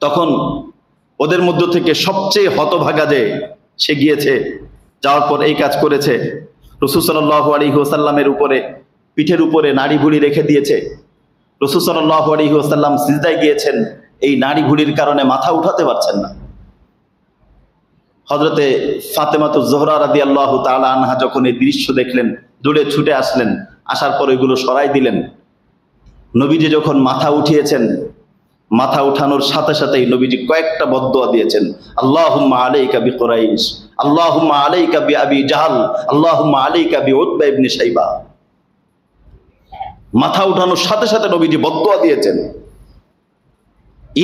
তখন ওদের মধ্য থেকে সবচেয়ে হতভাগা যে সে গিয়েছে, যাওয়ার পর এই কাজ করেছে, রাসূল সাল্লাল্লাহু আলাইহি ওয়াসাল্লামের উপরে পিঠের উপরে নাড়ি ভুড়ি রেখে দিয়েছে। রাসূল সাল্লাল্লাহু আলাইহি ওয়াসাল্লাম সিজদায় গিয়েছেন, এই নাড়ি ভুড়ির কারণে মাথা উঠাতে পারছেন না। হযরতে ফাতেমাতুজ জোহরা রাদিয়াল্লাহু তাআলা আনহা যখন এই দৃশ্য দেখলেন, দৌড়ে ছুটে আসলেন, আসার পর এগুলো সরাই দিলেন। নবীজি যখন মাথা উঠিয়েছেন, মাথা উঠানোর সাথে সাথেই নবীজি কয়েকটা বদদুয়া দিয়েছেন, আল্লাহুম্মা আলাইকা বিকুরাইশ, আল্লাহুম্মা আলাইকা বিআবি জাহল, আল্লাহুম্মা আলাইকা বিউতবা ইবনে শাইবা। মাথা উঠানোর সাথে সাথে নবীজি বদদুয়া দিয়েছেন।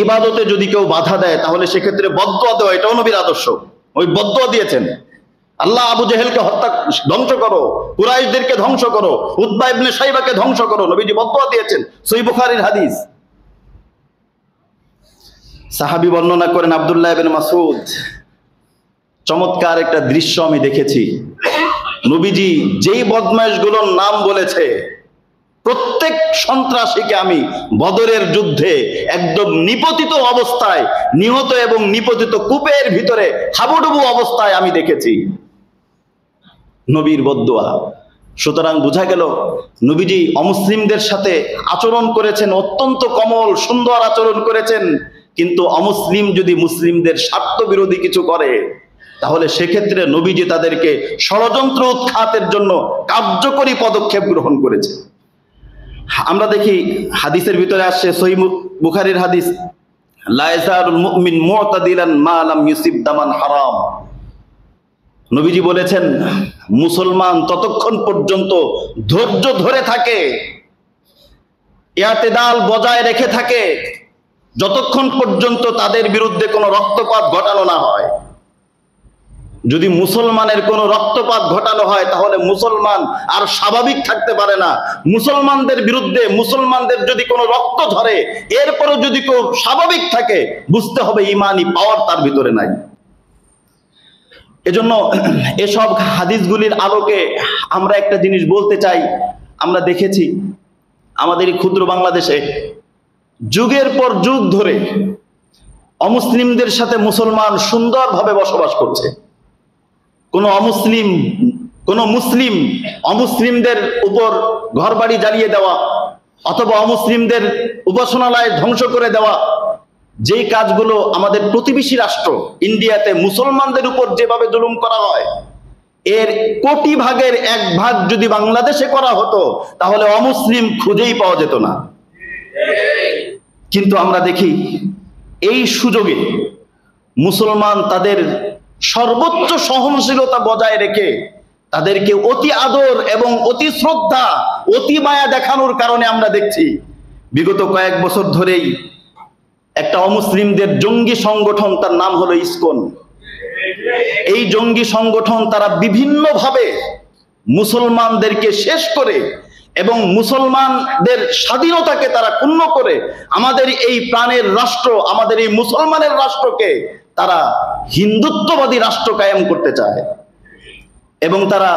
ইবাদতে যদি কেউ বাধা দেয় তাহলে সেক্ষেত্রে বদদুয়া দেওয়া, এটাও নবীর আদর্শ। ওই বদদুয়া দিয়েছেন, আল্লাহ আবু জেহেলকে ধ্বংস করো, কুরাইশদেরকে ধ্বংস করো, উতবা ইবনে শাইবাকে ধ্বংস করো, নবীজি বদদুয়া দিয়েছেন। সহিহ বুখারীর হাদিস। সাহাবী বর্ণনা করেন, আব্দুল্লাহ ইবনে মাসউদ, চমৎকার একটা দৃশ্য আমি দেখেছি। নবীজি যেই বদমাইশগুলোর নাম বলেছে, প্রত্যেক সন্ত্রাসীকে আমি বদরের যুদ্ধে একদম নিপতিত অবস্থায়, নিহত এবং নিপতিত কূপের ভিতরে হাবুডুবু অবস্থায় আমি দেখেছি। নবীর বদদুয়া। সুতরাং বোঝা গেল নবীজি অমুসলিমদের সাথে আচরণ করেছেন, অত্যন্ত কোমল সুন্দর আচরণ করেছেন, কিন্তু অমুসলিম যদি মুসলিমদের স্বার্থ বিরোধী কিছু করে তাহলে সেক্ষেত্রে নবীজি তাদেরকে ষড়যন্ত্র উৎখাতের জন্য কার্যকরী পদক্ষেপ গ্রহণ করেছে। আমরা দেখি হাদিসের ভিতরে আসছে, সহিহ বুখারীর হাদিস, লা ইয়াজালুল মুমিন মুতাদিলান মা লাম ইউসিব দামান হারাম। নবীজি বলেছেন, মুসলমান ততক্ষণ পর্যন্ত ধৈর্য ধরে থাকে, ইআতেদাল বজায় রেখে থাকে, যতক্ষণ পর্যন্ত তাদের বিরুদ্ধে কোনো রক্তপাত ঘটানো না হয়। যদি মুসলমানের কোনো রক্তপাত ঘটানো হয় তাহলে মুসলমান আর স্বাভাবিক থাকতে পারে না। মুসলমানদের বিরুদ্ধে মুসলমানদের যদি কোনো রক্ত ঝরে, এরপরও যদি কেউ স্বাভাবিক থাকে, বুঝতে হবে ইমানি পাওয়ার তার ভিতরে নাই। এজন্য এসব হাদিসগুলির আলোকে আমরা একটা জিনিস বলতে চাই। আমরা দেখেছি আমাদের এই ক্ষুদ্র বাংলাদেশে যুগের পর যুগ ধরে অমুসলিমদের সাথে মুসলমান সুন্দরভাবে বসবাস করছে। কোন মুসলিম অমুসলিমদের উপর ঘরবাড়ি জ্বালিয়ে দেওয়া অথবা অমুসলিমদের উপাসনালয় ধ্বংস করে দেওয়া, যেই কাজগুলো আমাদের প্রতিবেশী রাষ্ট্র ইন্ডিয়াতে মুসলমানদের উপর যেভাবে জুলুম করা হয়, এর কোটি ভাগের 1 ভাগ যদি বাংলাদেশে করা হতো তাহলে অমুসলিম খুঁজেই পাওয়া যেত না। কিন্তু আমরা দেখি এই সুযোগে মুসলমান তাদের সর্বোচ্চ সহনশীলতা বজায় রেখে তাদেরকে অতি আদর এবং অতি শ্রদ্ধা, অতি মায়া দেখানোর কারণে আমরা দেখছি বিগত কয়েক বছর ধরেই একটা অমুসলিমদের জঙ্গি সংগঠন, তার নাম হলো ইসকন। এই জঙ্গি সংগঠন তারা বিভিন্নভাবে মুসলমানদেরকে শেষ করে এবং মুসলমানদের স্বাধীনতাকে তারা ক্ষুণ্ণ করে আমাদের এই প্রাণের রাষ্ট্র, আমাদের এই মুসলমানের রাষ্ট্রকে তারা হিন্দুত্ববাদী রাষ্ট্র কায়েম করতে চায়। এবং তারা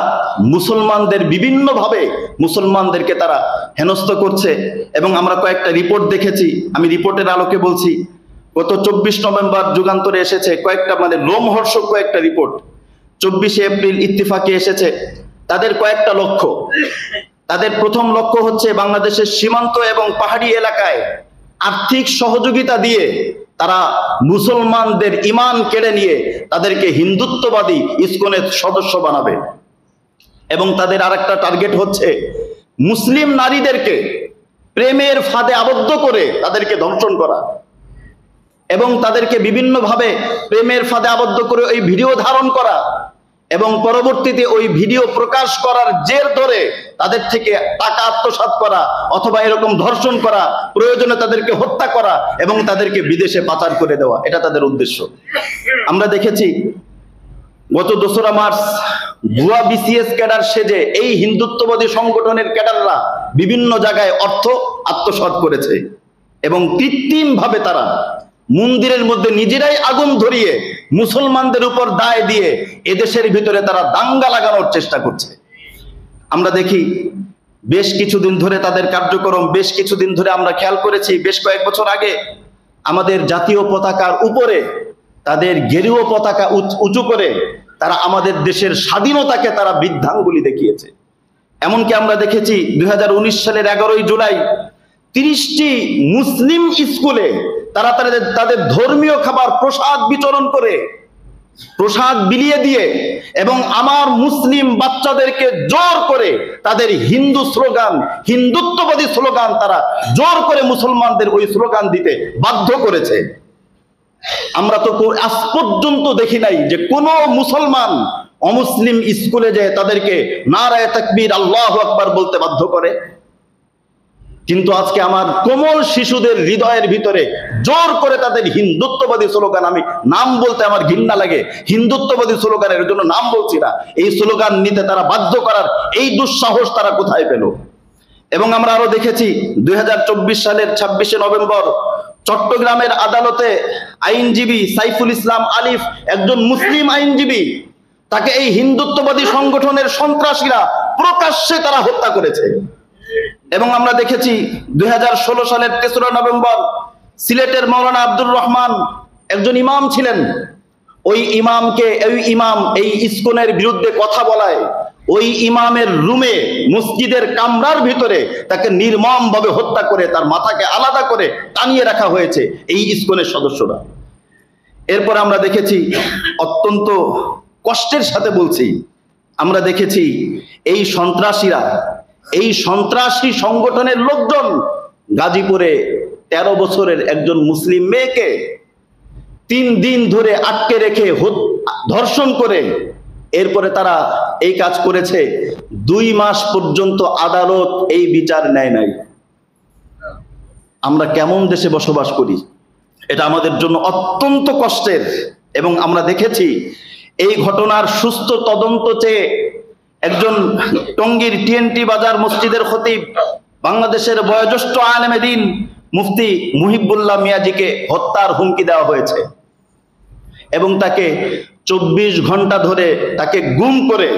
মুসলমানদের বিভিন্নভাবে মুসলমানদেরকে তারা হেনস্থ করছে। এবং আমরা কয়েকটা রিপোর্ট দেখেছি, আমি রিপোর্টের আলোকে বলছি। গত 24 নভেম্বর যুগান্তরে এসেছে কয়েকটা লোমহর্ষক কয়েকটা রিপোর্ট। 24 এপ্রিল ইত্তেফাকে এসেছে। তাদের কয়েকটা লক্ষ্য। তাদের প্রথম লক্ষ্য হচ্ছে বাংলাদেশের সীমান্ত এবং পাহাড়ি এলাকায় আর্থিক সহযোগিতা দিয়ে তারা মুসলমানদের ঈমান কেড়ে নিয়ে তাদেরকে হিন্দুত্ববাদী ইসকনের সদস্য বানাবে। এবং তাদের আরেকটা টার্গেট হচ্ছে মুসলিম নারীদেরকে প্রেমের ফাঁদে আবদ্ধ করে তাদেরকে ধর্ষণ করা এবং তাদেরকে বিভিন্নভাবে প্রেমের ফাঁদে আবদ্ধ করে ওই ভিডিও ধারণ করা এবং পরবর্তীতে ওই ভিডিও প্রকাশ করার জের ধরে তাদের থেকে টাকা আত্মসাৎ করা অথবা এরকম ধর্ষণ করা, প্রয়োজনে তাদেরকে হত্যা করা এবং তাদেরকে বিদেশে পাচার করে দেওয়া, এটা তাদের উদ্দেশ্য। আমরা দেখেছি গত 2রা মার্চ ভুয়া বিসিএস ক্যাডার সেজে এই হিন্দুত্ববাদী সংগঠনের ক্যাডাররা বিভিন্ন জায়গায় অর্থ আত্মসাৎ করেছে এবং কৃত্রিমভাবে তারা মন্দিরের মধ্যে নিজেরাই আগুন ধরিয়ে মুসলমানদের উপর দায় দিয়ে এদেশের ভিতরে তারা দাঙ্গা লাগানোর চেষ্টা করছে। আমরা দেখি বেশ কিছুদিন ধরে তাদের কার্যক্রম, বেশ কিছুদিন ধরে আমরা খেয়াল করেছি বেশ কয়েক বছর আগে আমাদের জাতীয় পতাকার উপরে তাদের গেরুয়া পতাকা উঁচু করে তারা আমাদের দেশের স্বাধীনতাকে তারা বৃদ্ধাঙ্গুলি দেখিয়েছে। এমনকি আমরা দেখেছি 2019 সালের 11ই জুলাই 30টি মুসলিম স্কুলে তারা তাদের ধর্মীয় খাবার প্রসাদ বিতরণ করে, প্রসাদ বিলিয়ে দিয়ে এবং আমার মুসলিম বাচ্চাদেরকে জোর করে তাদের হিন্দু স্লোগান, হিন্দুত্ববাদী স্লোগান তারা জোর করে মুসলমানদের ওই স্লোগান দিতে বাধ্য করেছে। আমরা তো আজ পর্যন্ত দেখি নাই যে কোন মুসলমান অমুসলিম স্কুলে যে তাদেরকে নারায়ে তাকবীর আল্লাহু আকবার বলতে বাধ্য করে। কিন্তু আজকে আমার কোমল শিশুদের হৃদয়ের ভিতরে জোর করে তাদের হিন্দুত্ববাদী স্লোগান, আমি নাম বলতে আমার ঘৃণা লাগে, হিন্দুত্ববাদী স্লোগানের জন্য নাম বলছি না, এই স্লোগান নিতে তারা বাধ্য করার এই দুঃসাহস তারা কোথায় পেল? এবং আমরা আরো দেখেছি 2024 সালের 26শে নভেম্বর চট্টগ্রামের আদালতে আইনজীবী সাইফুল ইসলাম আলিফ, একজন মুসলিম আইনজীবী, তাকে এই হিন্দুত্ববাদী সংগঠনের সন্ত্রাসীরা প্রকাশ্যে তারা হত্যা করেছে। এবং আমরা দেখেছি 2016 সালের 3রা নভেম্বর সিলেটের মাওলানা আব্দুর রহমান একজন ইমাম ছিলেন, ওই ইমাম এই ইসকনের বিরুদ্ধে কথা বলায় ওই ইমামের রুমে মসজিদের কামরার ভিতরে তাকে নির্মমভাবে হত্যা করে তার মাথাকে আলাদা করে টানিয়ে রাখা হয়েছে এই ইসকনের সদস্যরা। এরপর আমরা দেখেছি, অত্যন্ত কষ্টের সাথে বলছি, আমরা দেখেছি এই সন্ত্রাসীরা, এই সন্ত্রাসী সংগঠনের লোকজন গাজীপুরে 13 বছরের একজন মুসলিম মেয়েকে 3 দিন ধরে আটকে রেখে ধর্ষণ করে এরপরে তারা এই কাজ করেছে। 2 মাস পর্যন্ত আদালত এই বিচার নেয় নাই। আমরা কেমন দেশে বসবাস করি? এটা আমাদের জন্য অত্যন্ত কষ্টের। এবং আমরা দেখেছি এই ঘটনার সুস্থ তদন্ত চেয়ে একজন টঙ্গীর টিএনটি বাজার মসজিদের খতিব, বাংলাদেশের বয়োজ্যেষ্ঠ আলেমে দ্বীন মুফতি মুহিবুল্লাহ মিয়াজিকে হত্যার হুমকি দেওয়া হয়েছে এবং তাকে 24 ঘন্টা ধরে তাকে গুম করে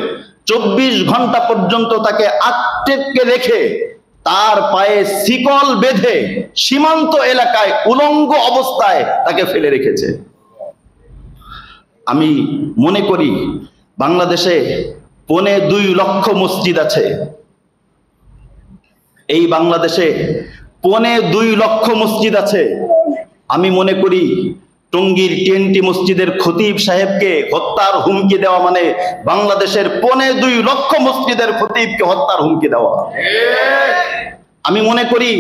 24 ঘন্টা পর্যন্ত তাকে আটকে রেখে তার পায়ে শিকল বেঁধে সীমান্ত এলাকায় উলঙ্গ অবস্থায় তাকে ফেলে রেখেছে। আমি মনে করি বাংলাদেশে 2.25 লক্ষ মসজিদ আছে। এই বাংলাদেশে 2.25 লক্ষ মসজিদ আছে। আমি মনে করি টঙ্গীর টিএনটি মসজিদের খতিব সাহেবকে হত্যার হুমকি দেওয়া মানে বাংলাদেশের 2.25 লক্ষ মসজিদের খতিবকে হত্যার হুমকি দেওয়া। আমি মনে করি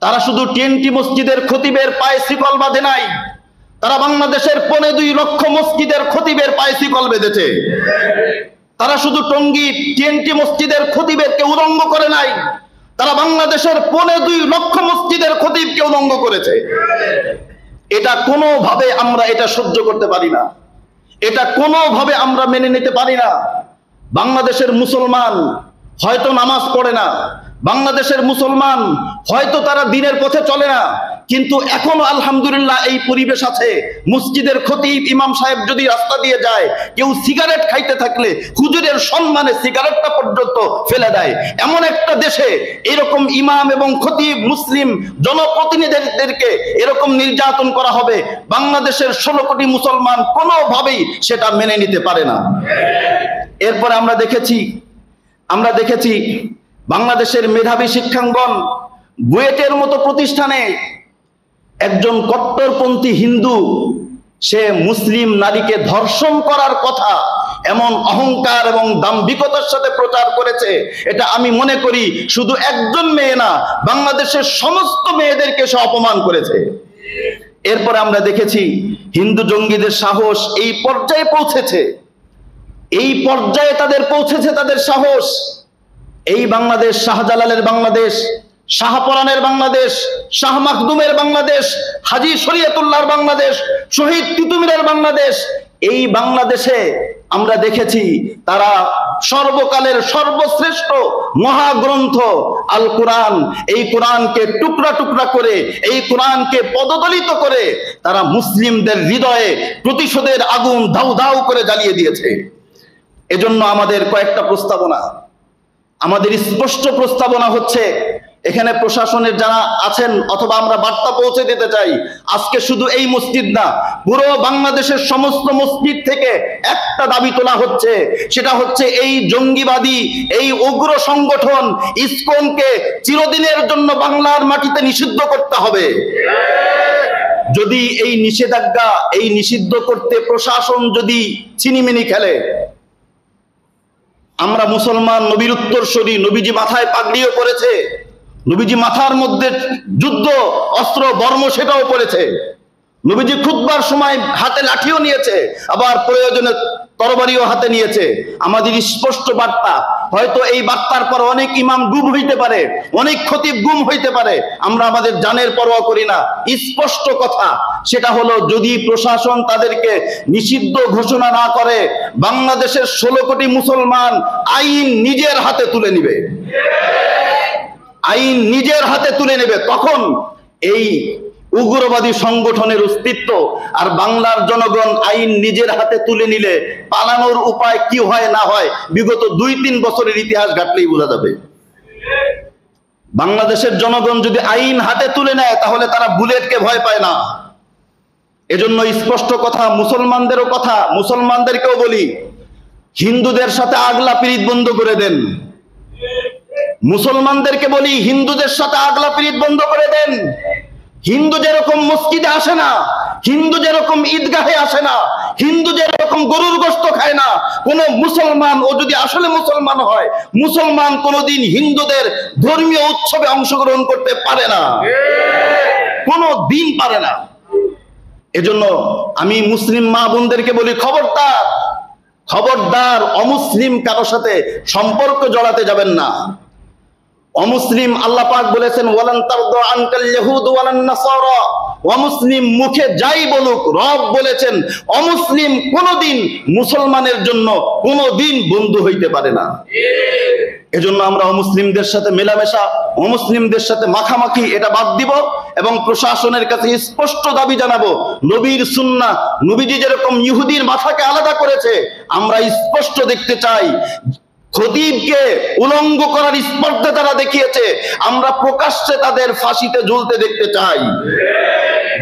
তারা শুধু টিএনটি মসজিদের খতিবের পায়ে শিকল বাঁধে নাই, তারা বাংলাদেশের 2.25 লক্ষ মসজিদের খতিবের পায়ে শিকল বেঁধেছে। তারা শুধু টঙ্গী টিএনটি মসজিদের খতিবেরকে উলঙ্গ করে নাই, তারা বাংলাদেশের 2.25 লক্ষ মসজিদের খতিবকে উলঙ্গ করেছে। এটা কোনোভাবে আমরা এটা সহ্য করতে পারি না, এটা কোনোভাবে আমরা মেনে নিতে পারি না। বাংলাদেশের মুসলমান হয়তো নামাজ পড়ে না, বাংলাদেশের মুসলমান হয়তো তারা দ্বীনের পথে চলে না, কিন্তু এখনো আলহামদুলিল্লাহ এই পরিবেশ আছে। মসজিদের খতিব ইমাম সাহেব যদি রাস্তা দিয়ে যায়, কেউ সিগারেট খাইতে থাকলে হুজুরের সম্মানে সিগারেটটা পর্যন্ত ফেলে দেয়। এমন একটা দেশে এরকম ইমাম এবং খতিব মুসলিম জনপ্রতিনিধিদেরকে এরকম নির্যাতন করা হবে, বাংলাদেশের 16 কোটি মুসলমান কোনোভাবেই সেটা মেনে নিতে পারে না। এরপরে আমরা দেখেছি বাংলাদেশের মেধাবী শিক্ষাঙ্গন বুয়েটের মতো প্রতিষ্ঠানে একজন কট্টরপন্থী হিন্দু সে মুসলিম নারীকে ধর্ষণ করার কথা এমন অহংকার এবং দাম্ভিকতার সাথে প্রচার করেছে। এটা আমি মনে করি শুধু একজন মেয়ে না, বাংলাদেশের সমস্ত মেয়েদেরকে সে অপমান করেছে। এরপরে আমরা দেখেছি হিন্দু জঙ্গিদের সাহস এই পর্যায়ে পৌঁছেছে, এই পর্যায়ে তাদের সাহস। এই বাংলাদেশ শাহজালালের বাংলাদেশ, শাহপরানের বাংলাদেশ, শাহ মাখদুমের বাংলাদেশ, হাজী শরীয়তুল্লাহর বাংলাদেশ, শহীদ তিতুমীরের বাংলাদেশ। এই বাংলাদেশে আমরা দেখেছি তারা সর্বকালের সর্বশ্রেষ্ঠ মহাগ্রন্থ আল কোরআন, এই কোরআনকে টুকরা টুকরা করে, এই কোরআনকে পদদলিত করে তারা মুসলিমদের হৃদয়ে প্রতিশোধের আগুন ধাউ ধাউ করে জ্বালিয়ে দিয়েছে। এজন্য আমাদের কয়েকটা প্রস্তাবনা, আমাদের স্পষ্ট প্রস্তাবনা হচ্ছে, এখানে প্রশাসনের যারা আছেন অথবা আমরা বার্তা পৌঁছে দিতে চাই, আজকে শুধু এই মসজিদ না, পুরো বাংলাদেশের সমস্ত মসজিদ থেকে একটা দাবি তোলা হচ্ছে, সেটা হচ্ছে এই জঙ্গিবাদী, এই উগ্র সংগঠন ইসকনকে চিরদিনের জন্য বাংলার মাটিতে নিষিদ্ধ করতে হবে। যদি এই নিষেধাজ্ঞা, এই নিষিদ্ধ করতে প্রশাসন যদি ছিনিমিনি খেলে, আমরা মুসলমান নবীর উত্তরসূরি, নবীজি মাথায় পাগড়িও পরেছে, নবীজি মাথার মধ্যে যুদ্ধ অস্ত্র বর্ম সেটাও পড়েছে, নবীজি খুতবার সময় হাতে লাঠিও নিয়েছে, আবার প্রয়োজনে তরবারিও হাতে নিয়েছে। আমাদের স্পষ্ট বার্তা, হয়তো এই বার্তার পর অনেক ইমাম গুম হইতে পারে, অনেক খতিব গুম হইতে পারে, আমরা আমাদের জানের পরোয়া করি না। স্পষ্ট কথা সেটা হলো, যদি প্রশাসন তাদেরকে নিষিদ্ধ ঘোষণা না করে, বাংলাদেশের 16 কোটি মুসলমান আইন নিজের হাতে তুলে নিবে, আইন নিজের হাতে তুলে নেবে। তখন এই উগ্রবাদী সংগঠনের অস্তিত্ব আর বাংলার জনগণ আইন নিজের হাতে তুলে নিলে পালানোর উপায় কি হয় না হয় বিগত 2-3 বছরের ইতিহাস ঘাটলেই বোঝা যাবে। বাংলাদেশের জনগণ যদি আইন হাতে তুলে নেয় তাহলে তারা বুলেটকে ভয় পায় না। এজন্য স্পষ্ট কথা, মুসলমানদেরও কথা, মুসলমানদেরকেও বলি, হিন্দুদের সাথে আগলা পিরিত বন্ধ করে দেন। মুসলমানদেরকে বলি, হিন্দুদের সাথে আগলা পিরিত বন্ধ করে দেন। হিন্দু যেরকম মসজিদে আসে না, হিন্দু যেরকম ঈদগাহে আসে না, হিন্দু যেরকম গরুর গোশত খায় না, কোন মুসলমান, ও যদি আসলে মুসলমান হয়, মুসলমান কোনদিন হিন্দুদের ধর্মীয় উৎসবে অংশগ্রহণ করতে পারে না। কোনো দিন পারে না। এজন্য আমি মুসলিম মা বোনদেরকে বলি, খবরদার খবরদার, অমুসলিম কারো সাথে সম্পর্ক জড়াতে যাবেন না। অমুসলিম, আল্লাহ পাক বলেছেন ওয়ালান তারদু আনকাল ইয়াহুদ ওয়ালান নাসারা, অমুসলিম মুখে যাই বলুক, রব বলেছেন অমুসলিম কোনোদিন মুসলমানের জন্য কোনোদিন বন্ধু হইতে পারে না। এজন্য আমরা অমুসলিমদের সাথে মেলামেশা, অমুসলিমদের সাথে মাখামাখি এটা বাদ দিব এবং প্রশাসনের কাছে স্পষ্ট দাবি জানাবো, নবীর সুন্নাহ, নবীজি যেরকম ইহুদির মাথাকে আলাদা করেছে, আমরা স্পষ্ট দেখতে চাই। খতিবকে উলঙ্গ করার স্পর্ধা তারা দেখিয়েছে, আমরা প্রকাশ্যে তাদের ফাঁসিতে ঝুলতে দেখতে চাই।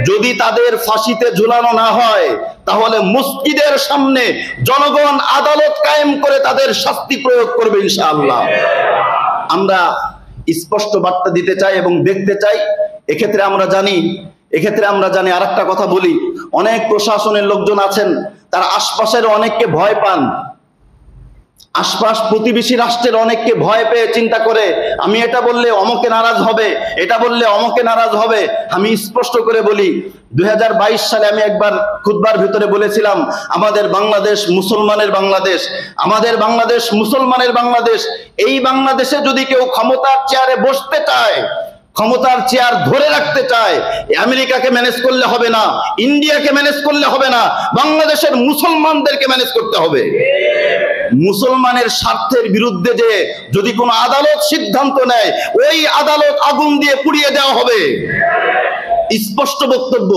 যদি তাদের ফাঁসিতে ঝুলানো না হয়, তাহলে মসজিদের সামনে জনগণ আদালত কায়েম করে তাদের শাস্তি প্রয়োগ করবে ইনশাআল্লাহ। আমরা স্পষ্ট বার্তা দিতে চাই এবং দেখতে চাই। এক্ষেত্রে আমরা জানি আরেকটা কথা বলি, অনেক প্রশাসনের লোকজন আছেন, তারা আশপাশের অনেককে ভয় পান, আশপাশ প্রতিবেশী রাষ্ট্রের অনেককে ভয় পেয়ে চিন্তা করে আমি এটা বললে অমকে নারাজ হবে, এটা বললে অমকে নারাজ হবে। আমি স্পষ্ট করে বলি, 2022 সালে আমি একবার খুতবার ভিতরে বলেছিলাম, আমাদের বাংলাদেশ মুসলমানের বাংলাদেশ, আমাদের বাংলাদেশ মুসলমানের বাংলাদেশ। এই বাংলাদেশে যদি কেউ ক্ষমতার চেয়ারে বসতে চায়, ক্ষমতার চেয়ার ধরে রাখতে চায়, আমেরিকাকে ম্যানেজ করলে হবে না, ইন্ডিয়াকে ম্যানেজ করলে হবে না, বাংলাদেশের মুসলমানদেরকে ম্যানেজ করতে হবে। মুসলমানের স্বার্থের বিরুদ্ধে যে যদি কোনো আদালত সিদ্ধান্ত নেয়, ওই আদালত আগুন দিয়ে পুড়িয়ে দেওয়া হবে, স্পষ্ট বক্তব্য।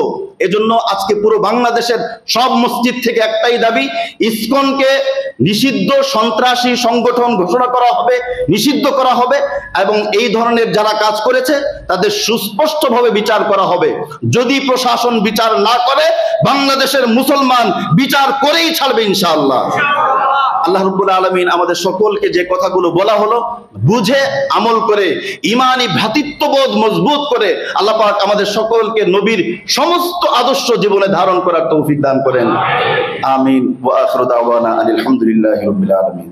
এজন্য আজকে পুরো বাংলাদেশের সব মসজিদ থেকে একটাই দাবি, ইসকনকে নিষিদ্ধ সন্ত্রাসী সংগঠন ঘোষণা করা হবে, নিষিদ্ধ করা হবে এবং এই ধরনের যারা কাজ করেছে তাদের সুস্পষ্টভাবে বিচার করা হবে। যদি প্রশাসন বিচার না করে, বাংলাদেশের মুসলমান বিচার করেই ছাড়বে ইনশাআল্লাহ। আল্লাহ রাব্বুল আলামিন আমাদের সকলকে যে কথাগুলো বলা হলো বুঝে আমল করে ঈমানি ভ্রাতৃত্ববোধ মজবুত করে আল্লাহ পাক আমাদের সকলকে নবীর সমস্ত আদর্শ জীবনে ধারণ করার তৌফিক দান করেন। আমিন। ওয়া আখিরু দাওয়ানা আলহামদুলিল্লাহি রাব্বিল আলামিন।